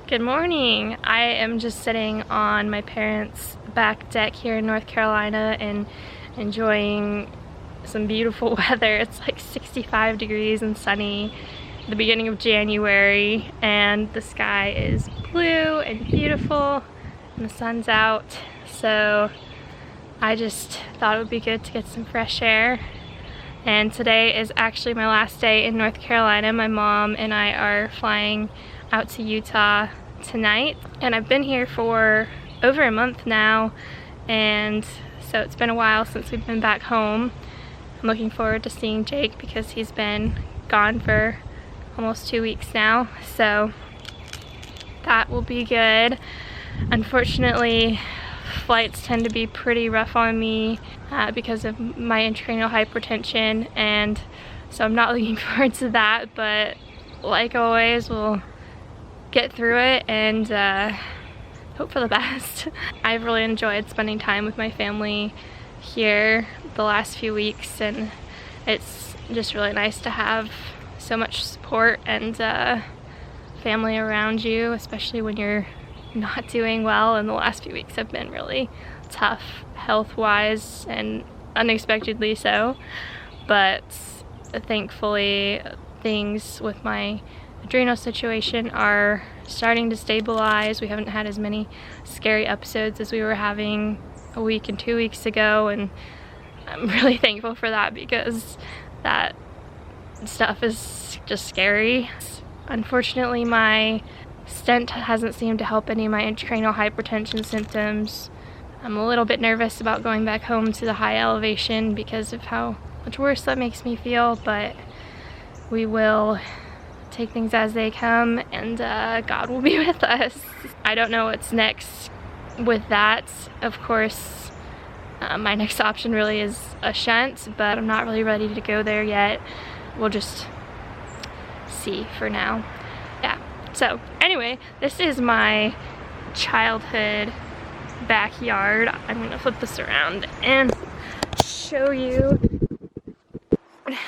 Good morning. I am just sitting on my parents' back deck here in North Carolina and enjoying some beautiful weather. It's like 65 degrees and sunny at the beginning of January, and the sky is blue and beautiful and the sun's out. So I just thought it would be good to get some fresh air. And today is actually my last day in North Carolina. My mom and I are flying out to Utah tonight, and I've been here for over a month now, and so it's been a while since we've been back home. I'm looking forward to seeing Jake because he's been gone for almost 2 weeks now, so that will be good. Unfortunately, flights tend to be pretty rough on me because of my intracranial hypertension, and so I'm not looking forward to that, but like always, we'll get through it and hope for the best. I've really enjoyed spending time with my family here the last few weeks, and it's just really nice to have so much support and family around you, especially when you're not doing well. And the last few weeks have been really tough health-wise and unexpectedly so, but thankfully things with my adrenal situation are starting to stabilize. We haven't had as many scary episodes as we were having a week and 2 weeks ago, and I'm really thankful for that because that stuff is just scary. Unfortunately, my stent hasn't seemed to help any of my intracranial hypertension symptoms. I'm a little bit nervous about going back home to the high elevation because of how much worse that makes me feel, but we will take things as they come, and God will be with us. I don't know what's next with that. Of course, my next option really is a shunt, but I'm not really ready to go there yet. We'll just see for now. Yeah, so anyway, this is my childhood backyard. I'm gonna flip this around and show you.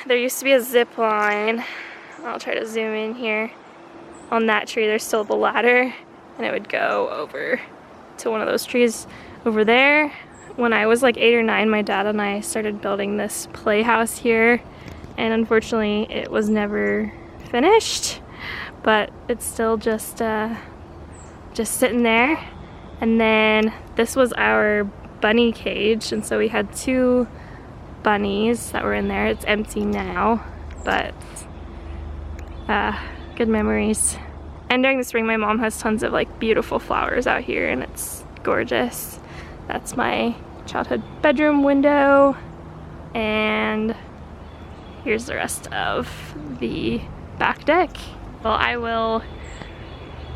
There used to be a zip line. I'll try to zoom in here. On that tree there's still the ladder, and it would go over to one of those trees over there. When I was like 8 or 9, my dad and I started building this playhouse here, and unfortunately it was never finished, but it's still just sitting there. And then this was our bunny cage, and so we had 2 bunnies that were in there. It's empty now, but good memories. And during the spring, my mom has tons of like beautiful flowers out here, and it's gorgeous. That's my childhood bedroom window, and here's the rest of the back deck. Well, I will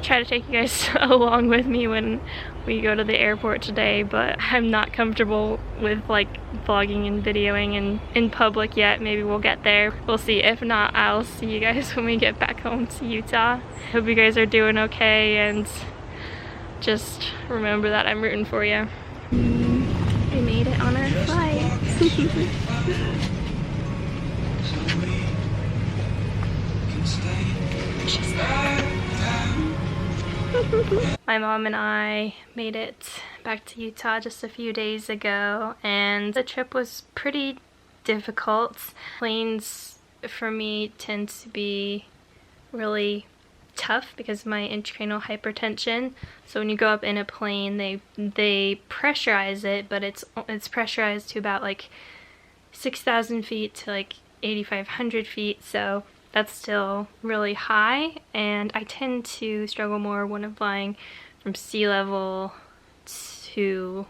try to take you guys along with me when we go to the airport today, but I'm not comfortable with like vlogging and videoing in public yet. Maybe we'll get there. We'll see. If not, I'll see you guys when we get back home to Utah. Hope you guys are doing okay, and just remember that I'm rooting for you. We made it on our flight. My mom and I made it back to Utah just a few days ago, and the trip was pretty difficult. Planes for me tend to be really tough because of my intracranial hypertension. So when you go up in a plane, they pressurize it, but it's pressurized to about like 6,000 feet to like 8,500 feet. So that's still really high, and I tend to struggle more when I'm flying from sea level to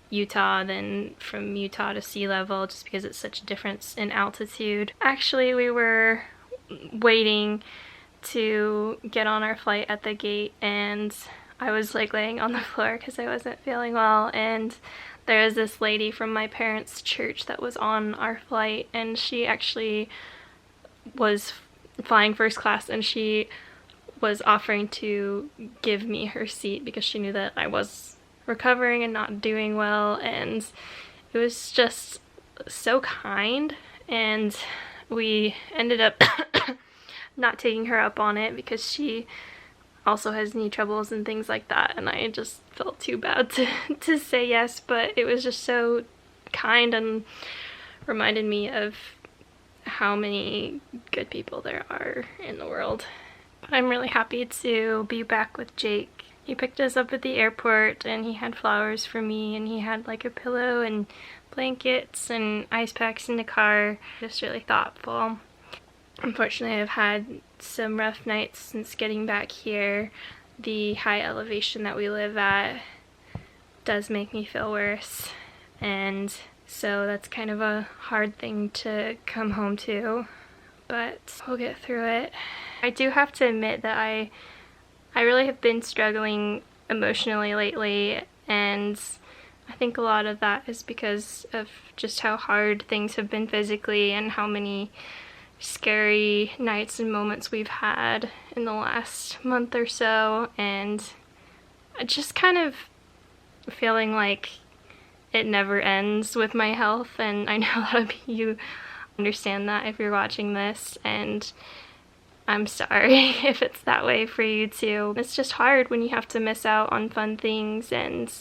Utah than from Utah to sea level, just because it's such a difference in altitude. Actually, we were waiting to get on our flight at the gate, and I was like laying on the floor because I wasn't feeling well, and there was this lady from my parents' church that was on our flight, and she actually was flying first class, and she was offering to give me her seat because she knew that I was recovering and not doing well, and it was just so kind. And we ended up not taking her up on it because she also has knee troubles and things like that, and I just felt too bad to say yes, but it was just so kind and reminded me of how many good people there are in the world. But I'm really happy to be back with Jake. He picked us up at the airport and he had flowers for me, and he had like a pillow and blankets and ice packs in the car. Just really thoughtful. Unfortunately, I've had some rough nights since getting back here. The high elevation that we live at does make me feel worse, and so that's kind of a hard thing to come home to, but we'll get through it. I do have to admit that I really have been struggling emotionally lately, and I think a lot of that is because of just how hard things have been physically and how many scary nights and moments we've had in the last month or so, and just kind of feeling like it never ends with my health. And I know a lot of you understand that if you're watching this, and I'm sorry if it's that way for you too. It's just hard when you have to miss out on fun things and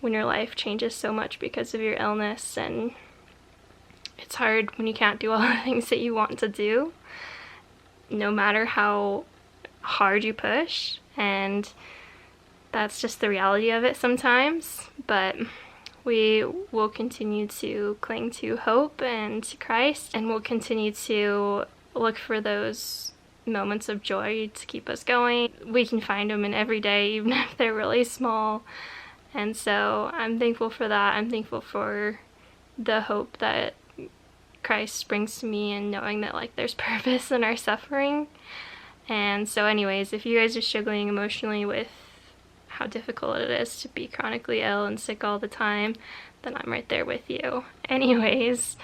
when your life changes so much because of your illness, and it's hard when you can't do all the things that you want to do, no matter how hard you push, and that's just the reality of it sometimes. But we will continue to cling to hope and to Christ, and we'll continue to look for those moments of joy to keep us going. We can find them in every day, even if they're really small, and so I'm thankful for that. I'm thankful for the hope that Christ brings to me, and knowing that like there's purpose in our suffering. And so anyways, if you guys are struggling emotionally with how difficult it is to be chronically ill and sick all the time, then I'm right there with you. Anyways,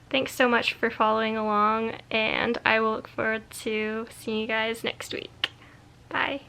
thanks so much for following along, and I will look forward to seeing you guys next week. Bye.